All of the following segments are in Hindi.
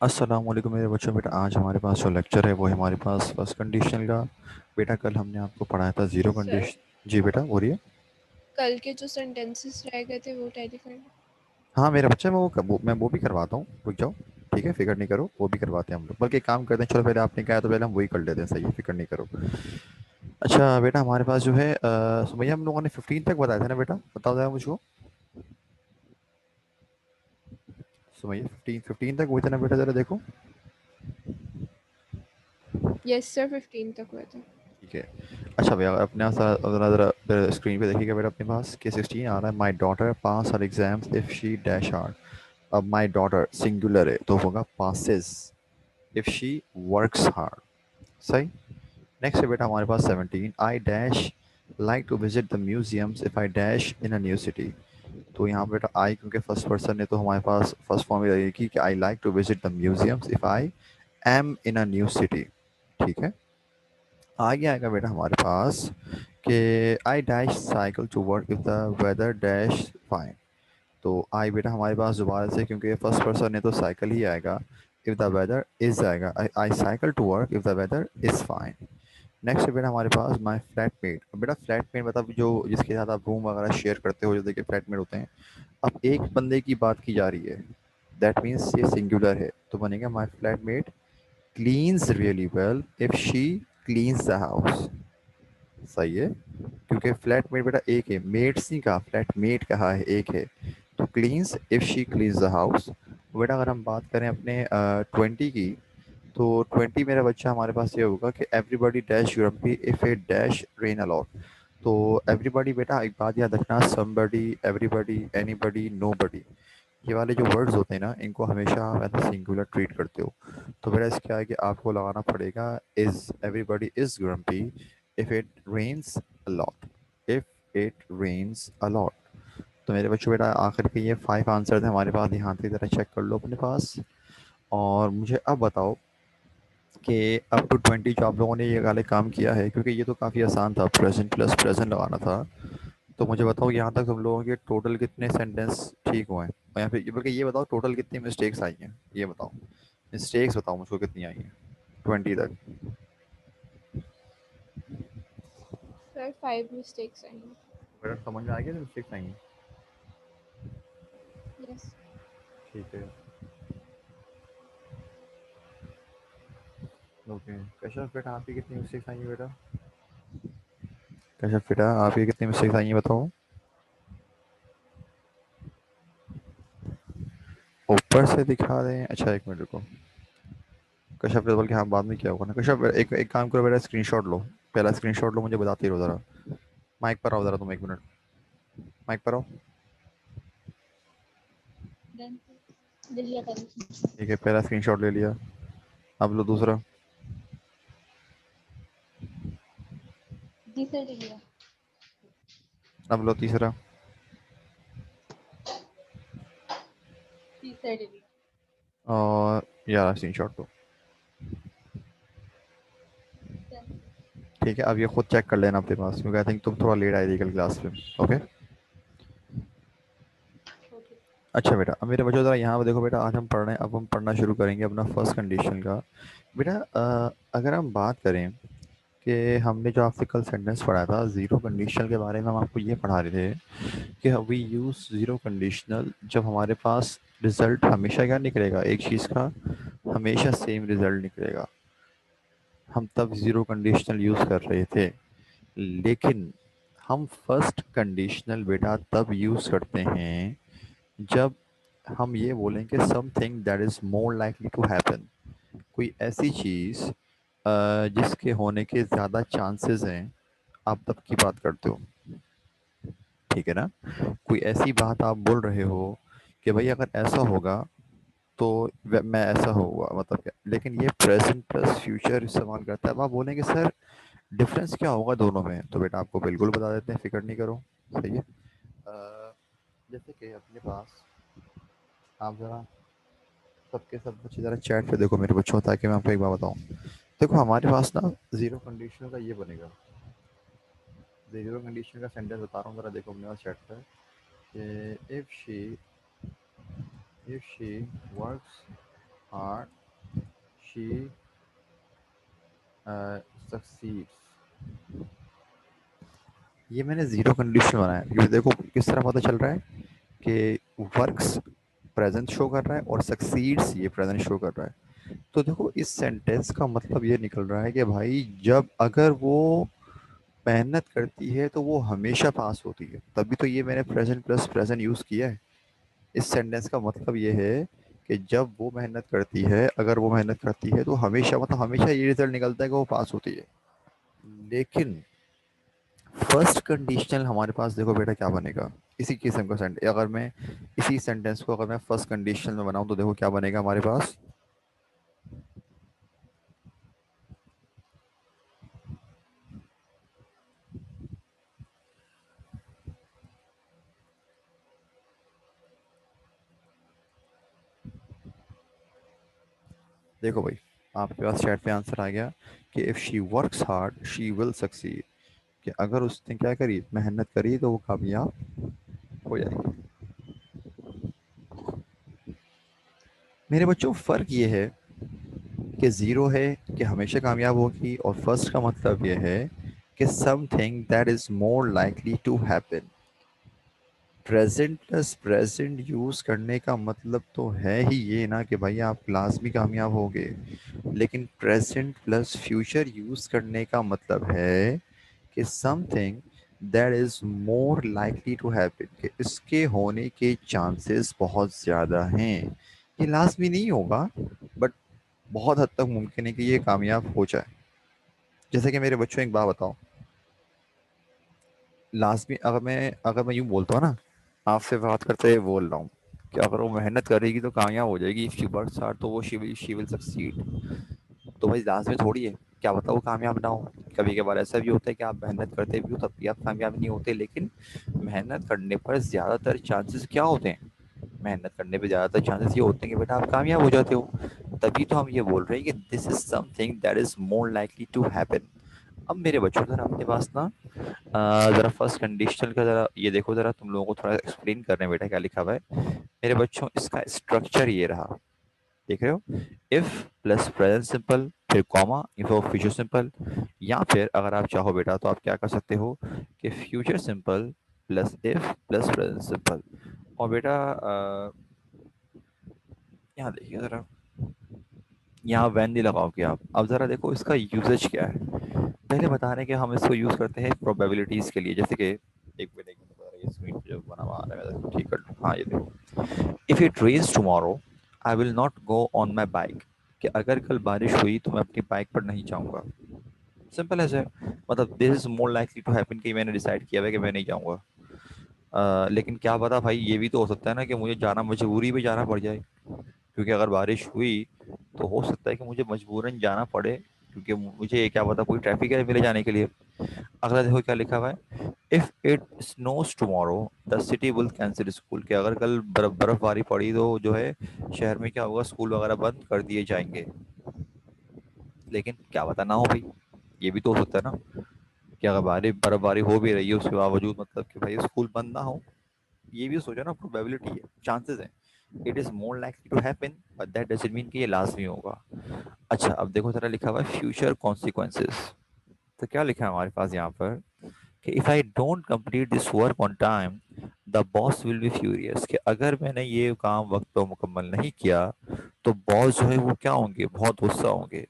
अस्सलाम वालेकुम मेरे बच्चों। बेटा आज हमारे पास जो लेक्चर है वो है हमारे पास फर्स्ट कंडीशनल का। बेटा कल हमने आपको पढ़ाया था जीरो सर, कंडीशन। जी बेटा बोलिए। कल के जो सेंटेंसेस रह गए थे वो टेलीफाइड। हाँ मेरे बच्चे, मैं वो भी करवाता हूँ, रुक जाओ। ठीक है, फिक्र नहीं करो, वो भी करवाते हैं हम लोग। बल्कि एक काम करते हैं, चलो पहले आपने कहा तो पहले हम वही कर लेते हैं, सही है, फिक्र नहीं करो। अच्छा बेटा हमारे पास जो है सुमैया, हम लोगों ने 15 तक बताया था ना बेटा, बताओ जरा मुझको। सुमैया 15 तक हुए थे ना बेटा, जरा देखो। यस सर, 15 तक हुआ था। ठीक है। अच्छा भैया अपने ज़रा ज़रा स्क्रीन पे देखिएगा बेटा, अपने पास के 16 आ रहा है। My daughter pass her exams if she dash hard. अब माई डॉटर सिंगुलर है तो होगा passes if she works hard. सही। नेक्स्ट है बेटा हमारे पास 17, I dash like to visit the museums if I dash in a new city. तो यहाँ बेटा आई क्योंकि फर्स्ट पर्सन है तो हमारे पास फर्स्ट फॉर्म में रहेगी कि I like to visit the museums if I am in a new city. ठीक है। आगे आएगा बेटा हमारे पास कि I dash cycle to work if the weather dash fine. तो आई बेटा हमारे पास दोबारा से, क्योंकि फर्स्ट पर्सन है तो साइकिल ही आएगा। इफ द वेदर इज आएगा, I cycle to work if the weather is fine. Next है बेटा हमारे पास माई फ्लैटमेट। अब बेटा फ्लैटमेट मतलब जो जिसके साथ आप रूम वगैरह शेयर करते हो, जो देखिए फ्लैटमेट होते हैं। अब एक बंदे की बात की जा रही है, दैट मीन्स ये सिंगुलर है, तो बनेगा my flatmate cleans really well if she cleans the house. सही है, क्योंकि फ्लैट मेट बेटा एक है, मेट्स नहीं कहा, फ्लैट मेट कहा है, एक है। तो cleans if she cleans the house. बेटा अगर हम बात करें अपने 20 की, तो 20 मेरा बच्चा हमारे पास ये होगा कि एवरीबॉडी डैश यूरम्पी if a dash rain a lot. तो एवरीबॉडी बेटा एक बात याद रखना, समबडी, एवरीबॉडी, एनीबॉडी, नोबडी, ये वाले जो वर्ड्स होते हैं ना, इनको हमेशा आप एज सिंगुलर ट्रीट करते हो। तो बेटा इसके आगे आपको लगाना पड़ेगा is. Everybody is grumpy if it rains a lot, if it rains a lot. तो मेरे बच्चों बेटा आखिर के ये 5 आंसर थे हमारे पास, ध्यान से ज़रा चेक कर लो अपने पास। और मुझे अब बताओ कि अप टू 20 जो आप लोगों ने ये वाले काम किया है, क्योंकि ये तो काफ़ी आसान था, प्रेजेंट प्लस प्रेजेंट लगाना था। तो मुझे बताओ यहाँ तक तुम लोगों के टोटल कितने सेंटेंस ठीक हुए हैं, और या फिर बल्कि ये बताओ टोटल कितनी मिस्टेक्स आई हैं, ये बताओ। मिस्टेक्स बताओ मुझको कितनी आई हैं 20 तक। सर 5 मिस्टेक्स आई हैं। मेरा समझ में आ गया मिस्टेक्स आई हैं। यस। ठीक है। ओके कश्यप बेटा आपकी कितनी मिस्टेक्स आई हैं बेटा? कश्यप बेटा आपकी कितनी मिस्टेक्स आई हैं बताओ। ऊपर से दिखा दें, अच्छा एक मिनट रुको। कश्यप ने बल्कि हाँ बाद में किया होगा ना। कश्यप एक एक काम करो बेटा, स्क्रीनशॉट लो, पहला स्क्रीनशॉट लो, मुझे बताते रहो ज़रा। माइक पर आओ ज़रा, तुम एक मिनट माइक पर आओ। डन। ले लिया था। ठीक है, पहला स्क्रीनशॉट ले लिया। अब लो दूसरा। जी सर, ले लिया। अब लो तीसरा। जी सर, ले लिया। और यार स्क्रीनशॉट लो। डन। ठीक है, अब ये खुद चेक कर लेना अपने पास, क्योंकि आई थिंक तुम थोड़ा लेट आई थी कल क्लास में। ओके। ओके। अच्छा बेटा अब मेरे बच्चों ज़रा यहाँ पे देखो बेटा, आज हम पढ़ रहे हैं, अब हम पढ़ना शुरू करेंगे अपना फर्स्ट कंडीशन का। बेटा अगर हम बात करें कि हमने जो आपसे कल सेंटेंस पढ़ा था ज़ीरो कंडीशनल के बारे में, हम आपको ये पढ़ा रहे थे कि वी यूज़ ज़ीरो कंडीशनल जब हमारे पास रिज़ल्ट हमेशा क्या निकलेगा, एक चीज़ का हमेशा सेम रिज़ल्ट निकलेगा, हम तब ज़ीरो कंडीशनल यूज़ कर रहे थे। लेकिन हम फर्स्ट कंडीशनल बेटा तब यूज़ करते हैं जब हम ये बोलें कि something that is more likely to happen, कोई ऐसी चीज़ जिसके होने के ज़्यादा चांसेस हैं, आप तब की बात करते हो। ठीक है ना। कोई ऐसी बात आप बोल रहे हो कि भाई अगर ऐसा होगा तो मैं ऐसा होगा, मतलब क्या, लेकिन ये प्रेजेंट प्लस फ्यूचर इस्तेमाल करता है। अब आप बोलेंगे सर डिफरेंस क्या होगा दोनों में, तो बेटा आपको बिल्कुल बता देते हैं, फिक्र नहीं करो। सही है। जैसे कि अपने पास आप ज़रा सबके सब बच्चे ज़रा चैट पे देखो मेरे बच्चों, ताकि मैं आपको एक बात बताऊं। देखो हमारे पास ना ज़ीरो कंडीशन का ये बनेगा, ज़ीरो कंडीशन का सेंटेंस बता रहा हूँ, ज़रा देखो अपने पास चैट पे कि if she works hard she succeeds। ये मैंने जीरो कंडीशन बनाया क्योंकि देखो किस तरह पता चल रहा है कि वर्क्स प्रेजेंट शो कर रहा है और सक्सीड्स ये प्रेजेंट शो कर रहा है। तो देखो इस सेंटेंस का मतलब ये निकल रहा है कि भाई जब अगर वो मेहनत करती है तो वो हमेशा पास होती है, तभी तो ये मैंने प्रेजेंट प्लस प्रेजेंट यूज़ किया है। इस सेंटेंस का मतलब ये है कि जब वो मेहनत करती है, अगर वो मेहनत करती है तो हमेशा, मतलब हमेशा ये रिजल्ट निकलता है कि वो पास होती है। लेकिन फर्स्ट कंडीशनल हमारे पास देखो बेटा क्या बनेगा, इसी किस्म का सेंटेंस अगर मैं इसी सेंटेंस को अगर मैं फर्स्ट कंडीशनल में बनाऊं तो देखो क्या बनेगा हमारे पास। देखो भाई, आपके पास चैट पे आंसर आ गया कि if she works hard she will succeed, कि अगर उसने क्या करी, मेहनत करी, तो वो कामयाब हो जाएगी। मेरे बच्चों फ़र्क ये है कि ज़ीरो है कि हमेशा कामयाब होगी, और फर्स्ट का मतलब ये है कि something that is more likely to happen. Present plus present use करने का मतलब तो है ही ये ना कि भाई आप लाजमी कामयाब होगे, लेकिन प्रेजेंट प्लस फ्यूचर यूज़ करने का मतलब है कि something that is more likely to happen, कि इसके होने के चांसेस बहुत ज़्यादा हैं। ये लाजमी नहीं होगा, बट बहुत हद तक मुमकिन है कि ये कामयाब हो जाए। जैसे कि मेरे बच्चों एक बात बताओ, लाजमी अगर मैं यूँ बोलता हूँ ना, आपसे बात करते हुए बोल रहा हूँ कि अगर वो मेहनत करेगी तो कामयाब हो जाएगी, इफ़ शी वर्क्स हार्ड तो वो शी विल सक्सीड, तो भाई लाजमी थोड़ी है, क्या पता वो कामयाब ना हो। कभी कभार ऐसा भी होता है कि आप मेहनत करते भी हो तब भी आप कामयाब नहीं होते, लेकिन मेहनत करने पर ज़्यादातर चांसेस क्या होते हैं, मेहनत करने पे ज़्यादातर चांसेस ये होते हैं कि बेटा आप कामयाब हो जाते हो। तभी तो हम ये बोल रहे हैं कि this is something that is more likely to happen. अब मेरे बच्चों जरा अपने पास ना ज़रा फर्स्ट कंडीशनल का ज़रा ये देखो, ज़रा तुम लोगों को थोड़ा एक्सप्लेन कर रहे हैं बेटा क्या लिखा हुआ है। मेरे बच्चों इसका स्ट्रक्चर ये रहा, देख रहे हो, इफ प्लस प्रेजेंट सिंपल फिर कॉमा इफ और फ्यूचर सिंपल, या फिर अगर आप चाहो बेटा तो आप क्या कर सकते हो कि future simple plus if plus present simple. और बेटा यहाँ देखिए ज़रा, यहाँ वैन नहीं लगाओगे आप। अब ज़रा देखो इसका यूजेज क्या है। पहले बता रहे हैं कि हम इसको यूज़ करते हैं प्रोबेबिलिटीज़ के लिए, जैसे कि एक मिनट बता रहा है, ये स्क्रीन पे जो बना हुआ आ रहा है, मैं इसको ठीक कर लूँ। हाँ ये देखो, if it rains tomorrow I will not go on my bike, कि अगर कल बारिश हुई तो मैं अपनी बाइक पर नहीं जाऊँगा। सिंपल ऐसे, मतलब this is more likely to happen कि मैंने डिसाइड किया हुआ है कि मैं नहीं जाऊँगा। लेकिन क्या पता भाई, ये भी तो हो सकता है ना कि मुझे जाना, मजबूरी में जाना पड़ जाए, क्योंकि अगर बारिश हुई तो हो सकता है कि मुझे मजबूरन जाना पड़े, क्योंकि मुझे क्या पता कोई ट्रैफिक है मेरे जाने के लिए। अगला देखो क्या लिखा हुआ है, if it snows tomorrow the city will cancel school, के अगर कल बर्फबारी पड़ी तो जो है शहर में क्या होगा, स्कूल वगैरह बंद कर दिए जाएंगे। लेकिन क्या पता ना हो भाई, ये भी तो हो सकता है ना कि अगर बर्फबारी हो भी रही है उसके बावजूद, मतलब कि भाई स्कूल बंद ना हो। ये भी सोचो ना, प्रोबेबिलिटी है, चांसेस है। It is more likely to happen but that doesn't mean कि ये लाजमी होगा। अच्छा अब देखो जरा, लिखा हुआ है फ्यूचर कॉन्सिक्वेंसेस। तो क्या लिखा है हमारे पास यहाँ पर कि if I don't complete this work on time the boss will be furious, कि अगर मैंने ये काम वक्त पर मुकम्मल नहीं किया तो बॉस जो है वो क्या होंगे, बहुत गुस्सा होंगे।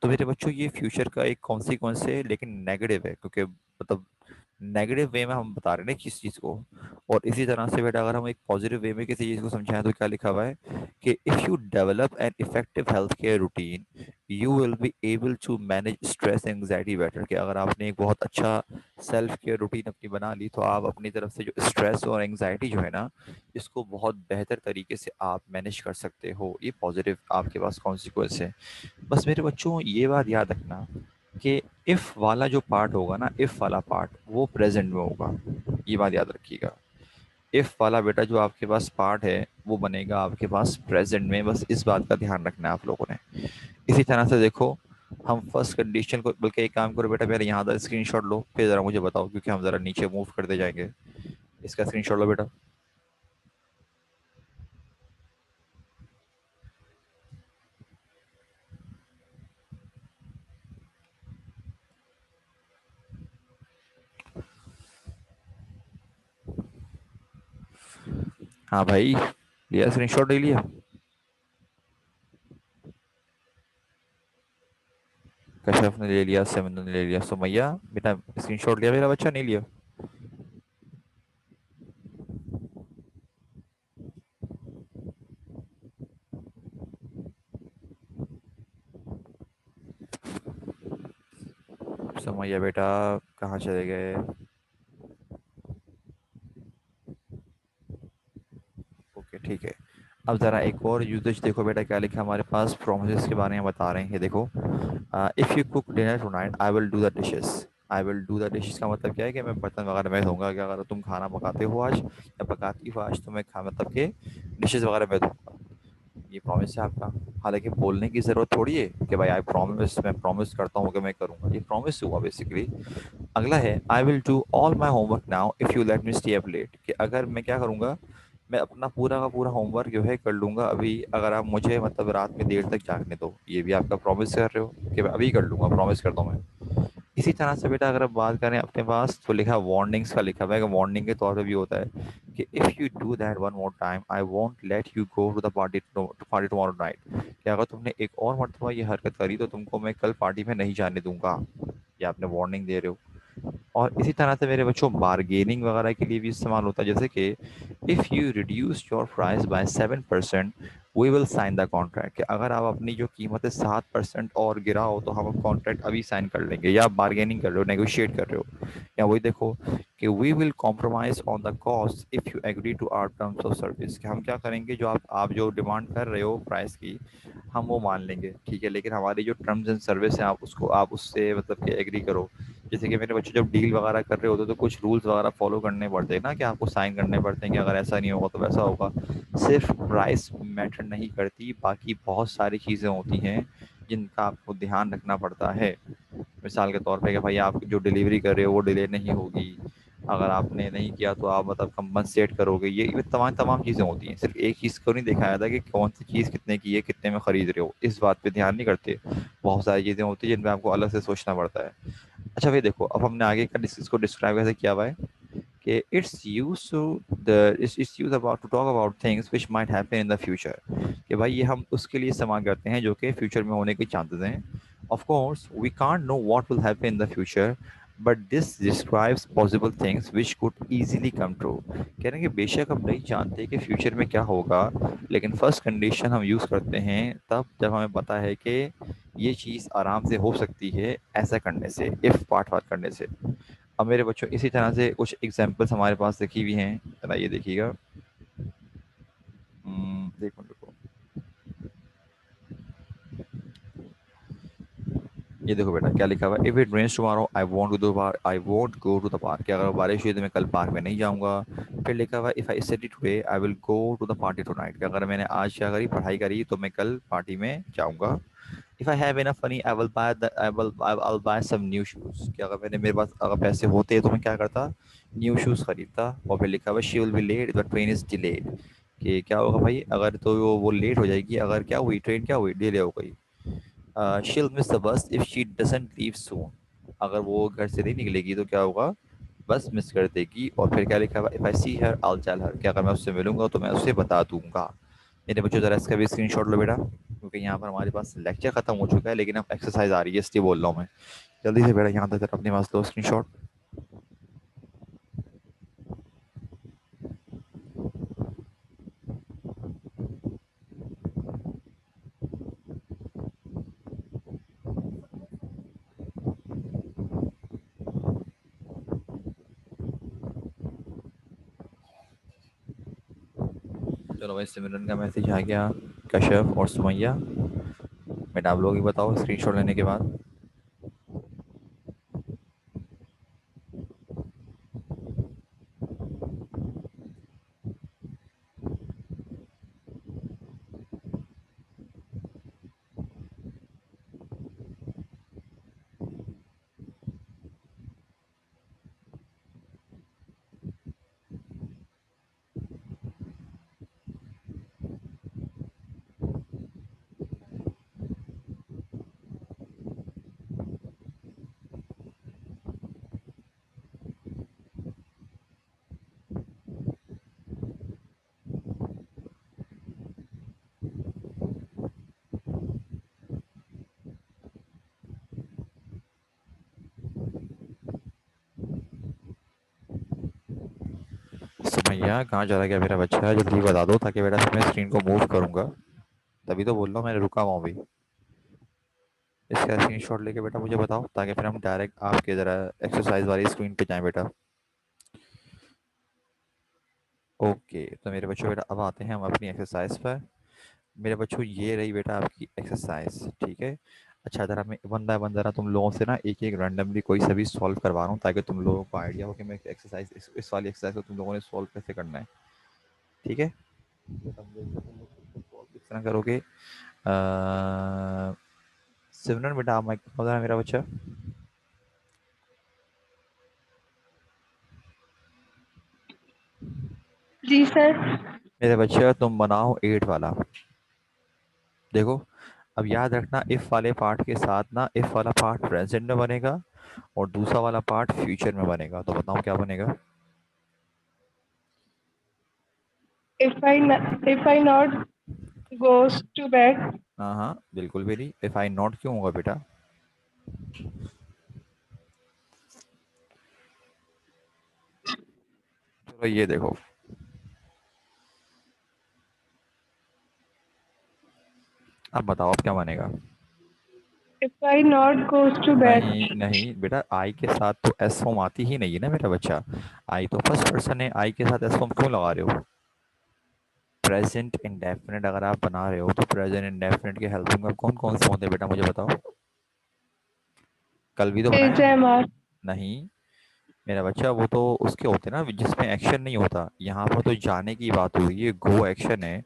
तो मेरे बच्चों ये फ्यूचर का एक कॉन्सिक्वेंस है, लेकिन नेगेटिव है, क्योंकि मतलब नेगेटिव वे में हम बता रहे हैं ना किस चीज़ को। और इसी तरह से बेटा अगर हम एक पॉजिटिव वे में किसी चीज़ को समझाएं तो क्या लिखा हुआ है कि if you develop an effective health care routine you will be able to manage stress anxiety better, कि अगर आपने एक बहुत अच्छा सेल्फ केयर रूटीन अपनी बना ली तो आप अपनी तरफ से जो स्ट्रेस और एंग्जाइटी जो है ना, इसको बहुत बेहतर तरीके से आप मैनेज कर सकते हो। ये पॉजिटिव आपके पास कॉन्सिक्वेंस है। बस मेरे बच्चों ये बात याद रखना कि इफ़ वाला जो पार्ट होगा ना, इफ़ वाला पार्ट वो प्रेजेंट में होगा, ये बात याद रखिएगा। इफ़ वाला बेटा जो आपके पास पार्ट है वो बनेगा आपके पास प्रेजेंट में, बस इस बात का ध्यान रखना है आप लोगों ने। इसी तरह से देखो, हम फर्स्ट कंडीशन को, बल्कि एक काम करो बेटा, पहले यहाँ का स्क्रीनशॉट लो फिर ज़रा मुझे बताओ, क्योंकि हम ज़रा नीचे मूव करते जाएंगे। इसका स्क्रीनशॉट लो बेटा। हाँ भाई, लिया स्क्रीनशॉट ले लिया। कशफ ने ले लिया, सेवन ने ले लिया, सुमैया बेटा स्क्रीनशॉट लिया मेरा बच्चा, नहीं लिया? सुमैया बेटा कहाँ चले गए? ओके ठीक है। अब ज़रा एक और यूजेज देखो बेटा, क्या लिखा हमारे पास, प्रोमिस के बारे में बता रहे हैं। देखो, if you cook dinner tonight I will do the dishes. I will do the dishes का मतलब क्या है कि मैं बर्तन वगैरह मैं धोऊंगा। कि अगर तुम खाना पकाते हो आज या पकाती हो आज, तो मैं खा मतलब के डिशेस वगैरह मैं धोऊंगा। ये प्रॉमिस है आपका। हालांकि बोलने की ज़रूरत थोड़ी है कि भाई आई प्रॉमिस, मैं प्रॉमिस करता हूँ कि मैं करूँगा। ये प्रॉमिस हुआ बेसिकली। अगला है I will do all my homework now if you let me stay up late. कि अगर मैं क्या करूँगा, मैं अपना पूरा का पूरा होमवर्क जो है कर लूँगा अभी, अगर आप मुझे मतलब रात में देर तक जागने दो। ये भी आपका प्रॉमिस कर रहे हो कि मैं अभी कर लूँगा, प्रॉमिस करता हूँ मैं। इसी तरह से बेटा अगर आप बात करें अपने पास, तो लिखा वार्निंग्स का लिखा हुआ है कि वार्निंग के तौर पे भी होता है कि if you do that one more time I won't let you go to the party tomorrow night. कि अगर तुमने एक और मरतबा ये हरकत करी तो तुमको मैं कल पार्टी में नहीं जाने दूंगा। ये आपने वार्निंग दे रहे हो। और इसी तरह से मेरे बच्चों बारगेनिंग वगैरह के लिए भी इस्तेमाल होता है, जैसे कि if you reduce your price by 7% we will sign the contract. कि अगर आप अपनी जो कीमत है 7% और गिराओ तो हम कॉन्ट्रैक्ट अभी साइन कर लेंगे। या आप बारगेनिंग कर रहे हो, नेगोशिएट कर रहे हो। या वही देखो कि we will compromise on the cost if you agree to our terms of service. कि हम क्या करेंगे, जो आप जो डिमांड कर रहे हो प्राइस की, हम वो मान लेंगे, ठीक है, लेकिन हमारी जो टर्म्स एंड सर्विस है आप उसको आप उससे मतलब कि एग्री करो। जैसे कि मेरे बच्चे जब डील वगैरह कर रहे होते तो कुछ रूल्स वगैरह फॉलो करने पड़ते हैं ना, कि आपको साइन करने पड़ते हैं कि अगर ऐसा नहीं होगा तो वैसा होगा। सिर्फ प्राइस मैटर नहीं करती, बाकी बहुत सारी चीज़ें होती हैं जिनका आपको ध्यान रखना पड़ता है। मिसाल के तौर पे कि भाई आप जो डिलीवरी कर रहे हो वो डिले नहीं होगी, अगर आपने नहीं किया तो आप मतलब कंपनसेट करोगे। ये तमाम तमाम चीज़ें होती हैं। सिर्फ एक चीज़ को नहीं दिखाया था कि कौन सी चीज़ कितने की है, कितने में ख़रीद रहे हो, इस बात पे ध्यान नहीं करते। बहुत सारी चीज़ें होती हैं जिन पे आपको अलग से सोचना पड़ता है। अच्छा भाई देखो, अब हमने आगे का इसको डिस्क्राइब कैसे किया हुआ है कि it's use about to talk about things which might happen in the future. कि भाई ये हम उसके लिए इस्तेमाल करते हैं जो कि फ्यूचर में होने के चांसेस हैं। Of course we can't know what will happen in the future, but this describes possible things which could easily come true. कह रहे हैं कि बेशक हम नहीं जानते कि फ्यूचर में क्या होगा, लेकिन फर्स्ट कंडीशन हम यूज़ करते हैं तब जब हमें पता है कि ये चीज़ आराम से हो सकती है ऐसा करने से, इफ़ पार्ट वार करने से। अब मेरे बच्चों इसी तरह से कुछ एग्जांपल्स हमारे पास लिखी हुई हैं, जरा ये देखिएगा। देखो देखो, ये देखो बेटा क्या लिखा हुआ है, if it rains tomorrow I won't go to the park. अगर बारिश हुई तो मैं कल पार्क में नहीं जाऊंगा। फिर लिखा हुआ है if I study today I will go to the party tonight. कि अगर मैंने आज क्या करी, पढ़ाई करी, तो मैं कल पार्टी में जाऊंगा। If I have enough money I will buy some new shoes. कि अगर मेरे पास अगर पैसे होते तो मैं क्या करता, न्यू शूज खरीदता। और फिर लिखा हुआ है she will be let the train is delayed. कि क्या होगा भाई, अगर तो वो लेट हो जाएगी, अगर क्या हुई, ट्रेन क्या हुई, डिले हो गई। She'll miss the bus if she doesn't leave soon. अगर वो घर से नहीं निकलेगी तो क्या होगा, बस मिस कर देगी। और फिर क्या लिखा हुआ, if I C her I tell her. कि अगर मैं उससे मिलूंगा तो मैं उसे बता दूंगा। मेरे बच्चों जरा इसका भी स्क्रीनशॉट लो बेटा, क्योंकि यहाँ पर हमारे पास लेक्चर खत्म हो चुका है लेकिन अब एक्सरसाइज आ रही है, इसलिए बोल रहा हूँ मैं। जल्दी से बेटा यहाँ तक जरा अपने पास लो स्क्रीनशॉट। चलो भाई, सिमरन का मैसेज आ गया, कश्यप और सुमैया। बेटा आप लोग ही बताओ स्क्रीनशॉट लेने के बाद। भैया कहाँ चला गया मेरा बच्चा, जल्दी बता दो ताकि बेटा मैं स्क्रीन को मूव करूंगा। तभी तो बोल रहा हूँ, मैंने रुका हुआ हूँ अभी। इसका स्क्रीनशॉट लेके बेटा मुझे बताओ ताकि फिर हम डायरेक्ट आपके ज़रा एक्सरसाइज वाली स्क्रीन पे जाएं बेटा। ओके, तो मेरे बच्चों बेटा अब आते हैं हम अपनी एक्सरसाइज पर। मेरे बच्चों ये रही बेटा आपकी एक्सरसाइज, ठीक है। अच्छा, ज़रा मैं वन बाय वन ज़रा तुम लोगों से ना एक एक रैंडमली कोई सा भी सॉल्व करवा रहा हूँ ताकि तुम लोगों को आइडिया हो कि मैं एक्सरसाइज इस वाली एक्सरसाइज को तुम लोगों ने सॉल्व कैसे करना है, ठीक है। बेटा मुझे तुम लोग इसको सॉल्व किस तरह करोगे। सिमरन बेटा आप माइक खोल रहा है मेरा बच्चा। जी सर। मेरे बच्चे तुम बनाओ 8 वाला। देखो, अब याद रखना इफ वाले पार्ट के साथ ना इफ वाला पार्ट प्रेजेंट में बनेगा और दूसरा वाला पार्ट फ्यूचर में बनेगा। तो बताओ क्या बनेगा। if I not goes to bed, हाँ हाँ बिल्कुल भी नहीं, इफ आई नॉट क्यों होगा बेटा। चलो ये देखो, अब बताओ अब क्या बनेगा। if I not goes to bed, नहीं नहीं बेटा, आई के साथ तो एस फॉर्म आती ही नहीं है ना मेरा बच्चा। आई तो फर्स्ट पर्सन है, आई के साथ एस फॉर्म क्यों लगा रहे हो। प्रेजेंट इंडेफिनिट अगर आप बना रहे हो तो प्रेजेंट इंडेफिनिट के हेल्पिंग वर्ब कौन कौन से होते हैं बेटा मुझे बताओ। कल भी तो बनाया is हमने। am नहीं मेरा बच्चा, वो तो उसके होते हैं ना जिसमें एक्शन नहीं होता। यहाँ पर तो जाने की बात हुई, ये गो एक्शन है।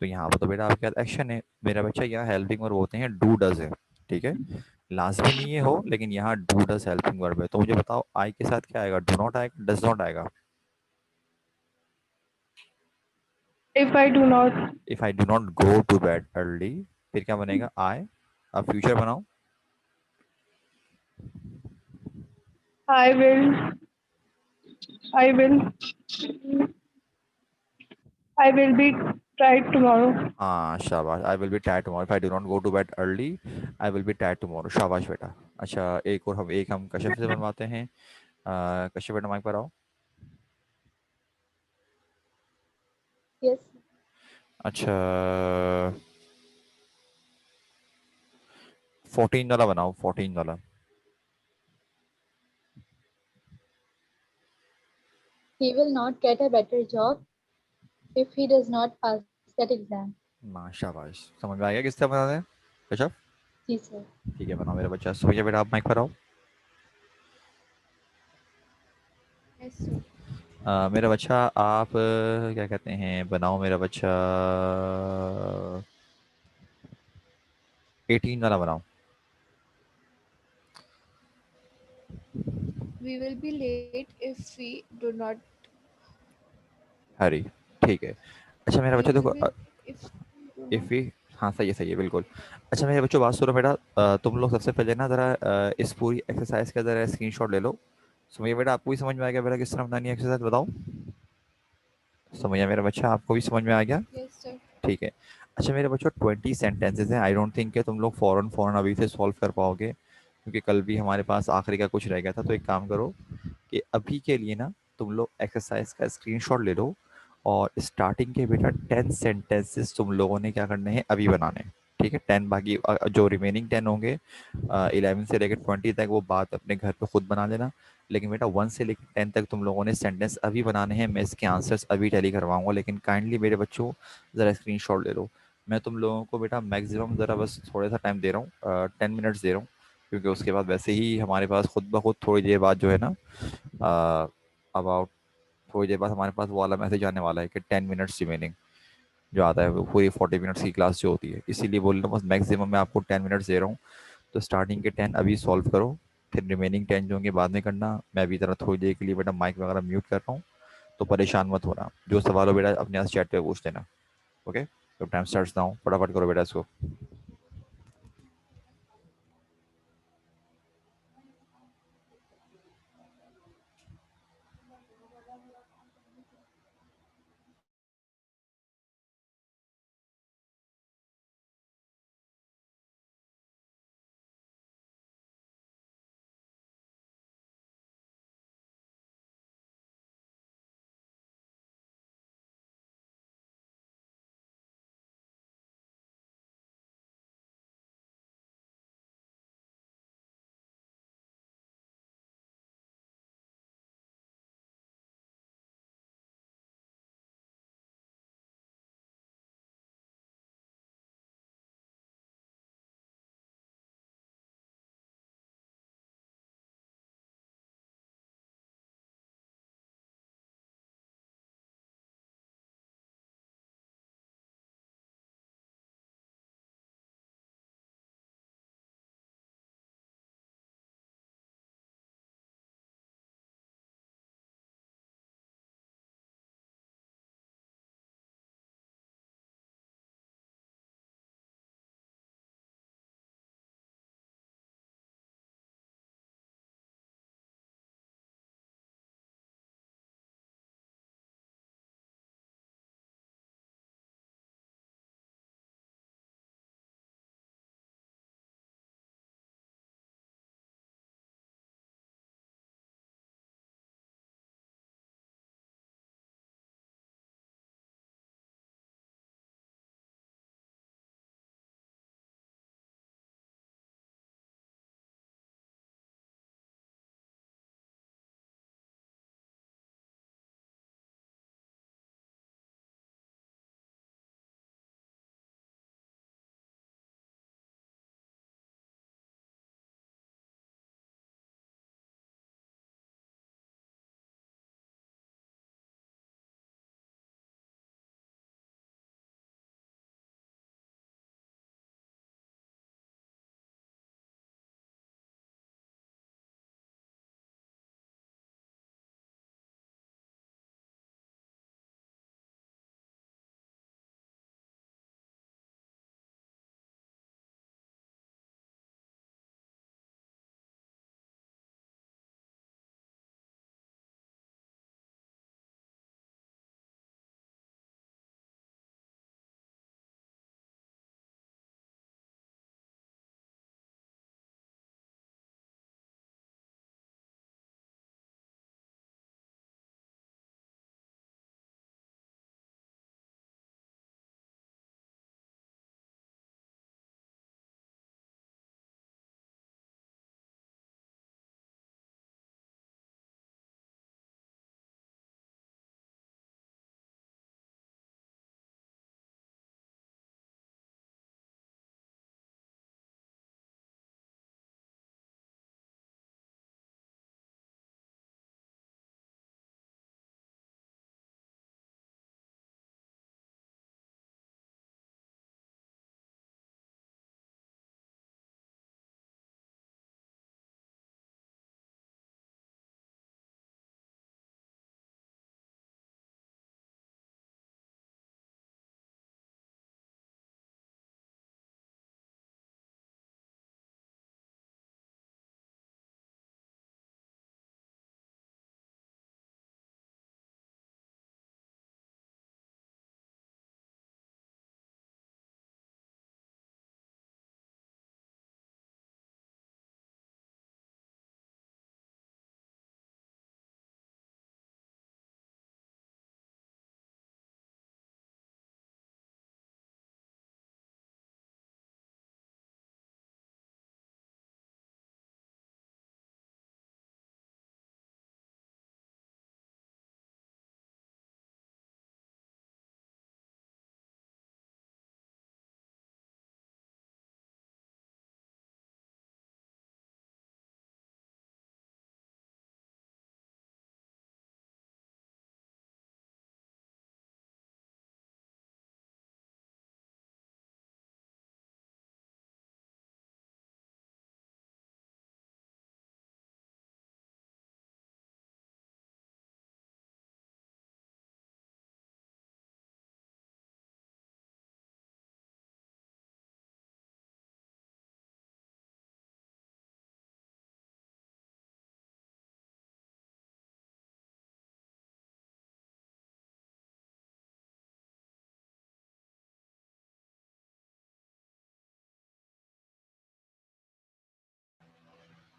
तो यहाँ पर तो बेटा आपके पास एक्शन है मेरा बच्चा। यहाँ हेल्पिंग वर्ब होते हैं डू डज है, ठीक है। लाजमी नहीं है हो, लेकिन यहाँ डू डज हेल्पिंग वर्ब है। तो मुझे बताओ आई के साथ क्या आएगा, डू नॉट आएगा, डज नॉट आएगा। if I do not, if I do not go to bed early, फिर क्या बनेगा आई। अब फ्यूचर बनाओ। I will, I will, I will be tried tomorrow. हाँ शाबाश, I will be tired tomorrow if I do not go to bed early. I will be tired tomorrow, शाबाश बेटा। अच्छा एक और हम कश्यप से बनवाते हैं। कश्यप बेटा माइक पर आओ। Yes, अच्छा 14 वाला बनाओ, 14 वाला। he will not get a better job if he does not pass that exam. शाबाश, समझ में आ गया किस तरह बनाना है कश्यप। जी सर। ठीक है बनाओ मेरा बच्चा। सुबह बेटा आप माइक पर आओ। Yes sir. मेरा बच्चा आप क्या कहते हैं, बनाओ मेरा बच्चा 18 वाला बनाओ। We will be late if we do not. हरी, ठीक है। अच्छा मेरा We बच्चा will देखो, be if we do if not. We, हाँ सही है बिल्कुल। अच्छा मेरे बच्चों बात सुनो बेटा, तुम लोग सबसे पहले ना ज़रा इस पूरी एक्सरसाइज का ज़रा स्क्रीनशॉट ले लो। सुमैया बेटा आपको भी समझ में आ गया बेटा किस तरह बनानी है एक्सरसाइज, बताओ। सुमैया मेरा बच्चा आपको भी समझ में आ गया। Yes sir. ठीक है। अच्छा मेरे बच्चों 20 सेंटेंसेस हैं, आई डोंट थिंक कि तुम लोग फ़ौरन फ़ौरन अभी से सॉल्व कर पाओगे, क्योंकि कल भी हमारे पास आखिरी का कुछ रह गया था। तो एक काम करो कि अभी के लिए ना तुम लोग एक्सरसाइज का स्क्रीनशॉट ले लो और स्टार्टिंग के बेटा 10 सेंटेंसेस तुम लोगों ने क्या करने हैं अभी बनाने हैं, ठीक है। 10 बाकी जो रिमेनिंग 10 होंगे 11 से लेकर 20 तक वो बात अपने घर पे खुद बना लेना। लेकिन बेटा 1 से लेकर 10 तक तुम लोगों ने सेंटेंस अभी बनाने हैं। मैं इसके आंसर्स अभी टैली करवाऊंगा, लेकिन काइंडली मेरे बच्चों ज़रा स्क्रीनशॉट ले लो। मैं तुम लोगों को बेटा मैक्सिमम ज़रा बस थोड़ा सा टाइम दे रहा हूँ, 10 मिनट्स दे रहा हूँ, क्योंकि उसके बाद वैसे ही हमारे पास खुद ब खुद थोड़ी देर बाद जो है ना अबाउट थोड़ी देर बाद हमारे पास वो वाला मैसेज आने वाला है कि 10 मिनट्स रिमेनिंग जो आता है, वो पूरी 40 मिनट्स की क्लास जो होती है। इसीलिए बोल रहा हूँ बस मैक्सिमम मैं आपको 10 मिनट्स दे रहा हूँ। तो स्टार्टिंग के 10 अभी सॉल्व करो, फिर रिमेनिंग 10 जो होंगे बाद में करना। मैं अभी तरह थोड़ी देर के लिए बेटा माइक वगैरह म्यूट कर रहा हूँ, तो परेशान मत होना। जो सवाल हो बेटा अपने यहाँ चैट पे पूछ लेना। ओके, तो टाइम स्टार्ट्स नाउ, फटाफट करो बेटा इसको।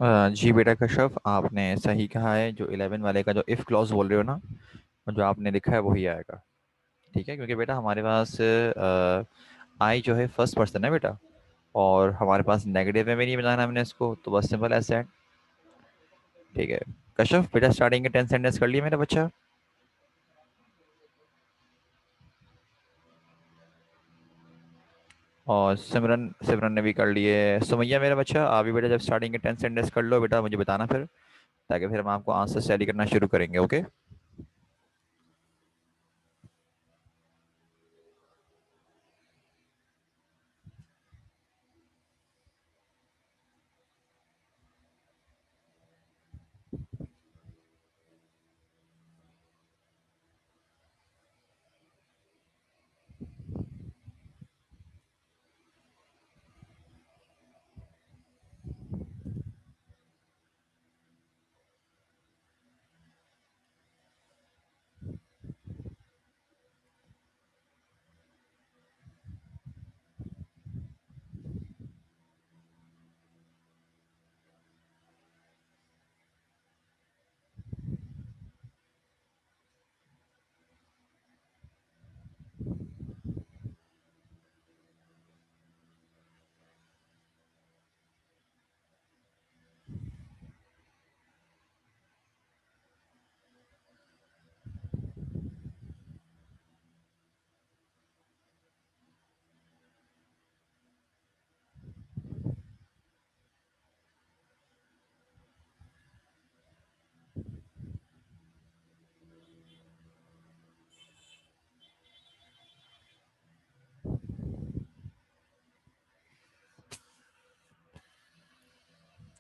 जी बेटा कश्यप, आपने सही कहा है। जो 11 वाले का जो इफ़ क्लॉज बोल रहे हो ना, जो आपने लिखा है वही आएगा। ठीक है, क्योंकि बेटा हमारे पास आई जो है फर्स्ट पर्सन है बेटा, और हमारे पास नेगेटिव में भी नहीं बनाना हमने इसको, तो बस सिंपल ऐसे है। ठीक है कश्यप, बेटा स्टार्टिंग के 10 सेंटेंस कर लिए मेरा बच्चा? और सिमरन सिमरन ने भी कर लिए। सुमैया मेरा बच्चा, आप भी बेटा जब स्टार्टिंग के 10 सेंटेंस कर लो बेटा, मुझे बताना फिर, ताकि फिर हम आपको आंसर स्टडी करना शुरू करेंगे। ओके।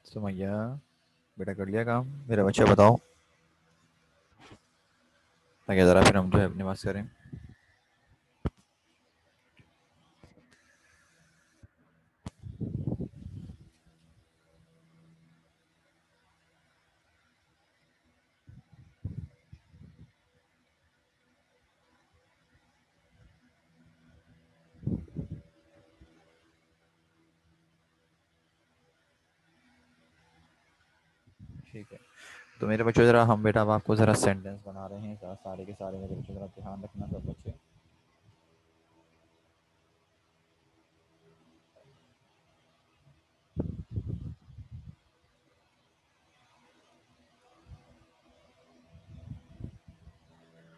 सुमैया बेटा कर लिया काम मेरा बच्चा? बताओ, ताकि ज़रा फिर हम जो है अपनी बात करें। ठीक है, तो मेरे बच्चों ज़रा हम बेटा अब आपको ज़रा सेंटेंस बना रहे हैं, ज़रा सारे के सारे मेरे बच्चों ज़रा ध्यान रखना सब बच्चे।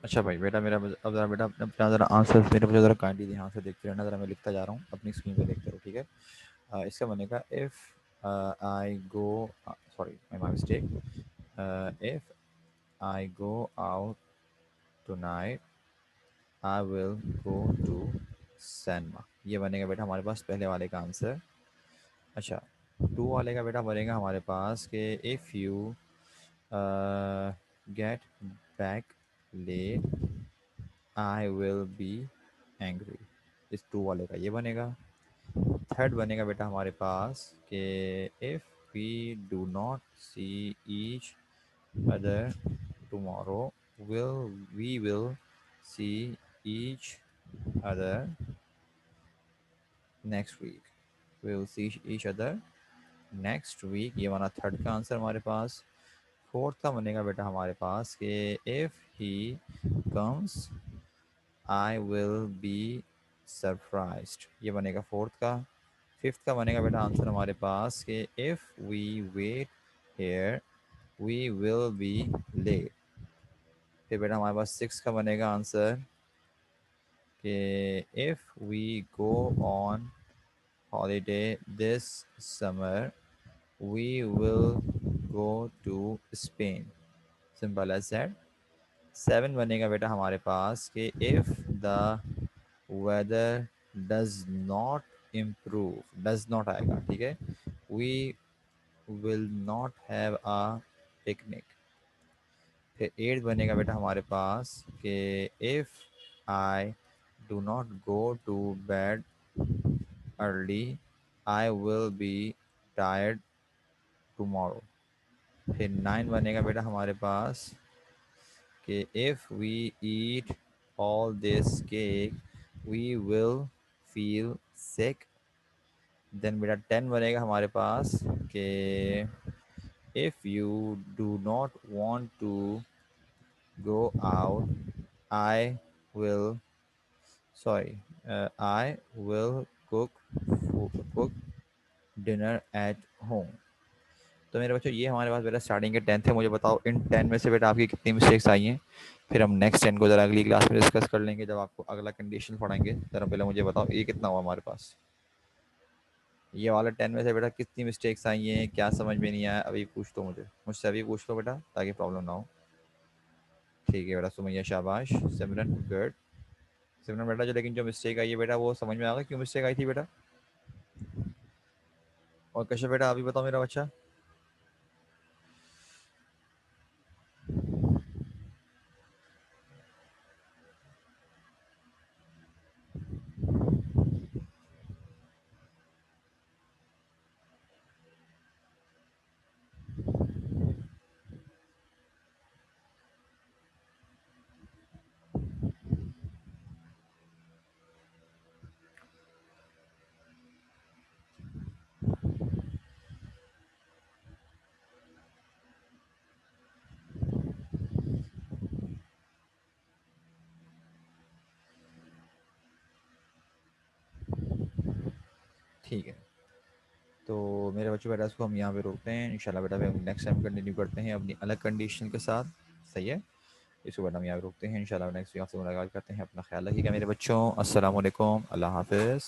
अच्छा भाई बेटा मेरा अब ज़रा बेटा अपना ज़रा आंसर मेरे बच्चों ज़रा काइंडली ध्यान से देखते रहना, ज़रा मैं लिखता जा रहा हूँ, अपनी स्क्रीन पे देखते रहो। ठीक है, इसका बनेगा if I go, sorry my mistake, if I go out tonight I will go to cinema. ये बनेगा बेटा हमारे पास पहले वाले का आंसर। अच्छा, 2 वाले का बेटा बनेगा हमारे पास कि if you get back late I will be angry. इस 2 वाले का ये बनेगा। थर्ड बनेगा बेटा हमारे पास कि if we do not see each other tomorrow we will see each other next week. We will see each other next week, ये वाला थर्ड का आंसर हमारे पास। फोर्थ का बनेगा बेटा हमारे पास कि if he comes I will be surprised, ये बनेगा फोर्थ का। फिफ्थ का बनेगा बेटा आंसर हमारे पास कि if we wait here we will be late. फिर बेटा हमारे पास सिक्स का बनेगा आंसर कि if we go on holiday this summer we will go to Spain. Simple as that. Seven बनेगा बेटा हमारे पास कि if the weather does not improve, does not आएगा, ठीक है, we will not have a picnic. फिर एट बनेगा बेटा हमारे पास कि if I do not go to bed early I will be tired tomorrow. फिर नाइन बनेगा बेटा हमारे पास कि if we eat all this cake we will feel sick. Then बेटा टेन बनेगा हमारे पास कि If you do not want to go out, I will I will cook dinner at home. तो मेरे बच्चों ये हमारे पास बेटा स्टार्टिंग के 10 थे। मुझे बताओ इन 10 में से बेटा आपकी कितनी मिस्टेक्स आई हैं। फिर हम नेक्स्ट 10 को ज़रा अगली क्लास में डिस्कस कर लेंगे जब आपको अगला कंडीशन पढ़ाएंगे। ज़रा पहले मुझे बताओ ये कितना हुआ हमारे पास। ये वाला 10 में से बेटा कितनी मिस्टेक्स आई हैं, क्या समझ में नहीं आया, अभी पूछ लो मुझसे अभी पूछ लो बेटा, ताकि प्रॉब्लम ना हो। ठीक है बेटा, सुमैया शाबाश, सिमरन गुड। सिमरन बेटा लेकिन जो मिस्टेक आई है बेटा वो समझ में आ गया क्यों मिस्टेक आई थी बेटा। और कश्यप बेटा अभी बताओ मेरा बच्चा। ठीक है, तो मेरे बच्चों बेटा इसको हम यहाँ पे रोकते हैं। इंशाल्लाह बेटा हम नेक्स्ट टाइम कंटिन्यू करते हैं अपनी अलग कंडीशन के साथ। सही है, इसको बेटा हम यहाँ पे रोकते हैं। इंशाल्लाह नेक्स्ट वीक आपसे मुलाकात करते हैं। अपना ख्याल रखिएगा मेरे बच्चों। अस्सलाम वालेकुम, अल्लाह हाफिज़।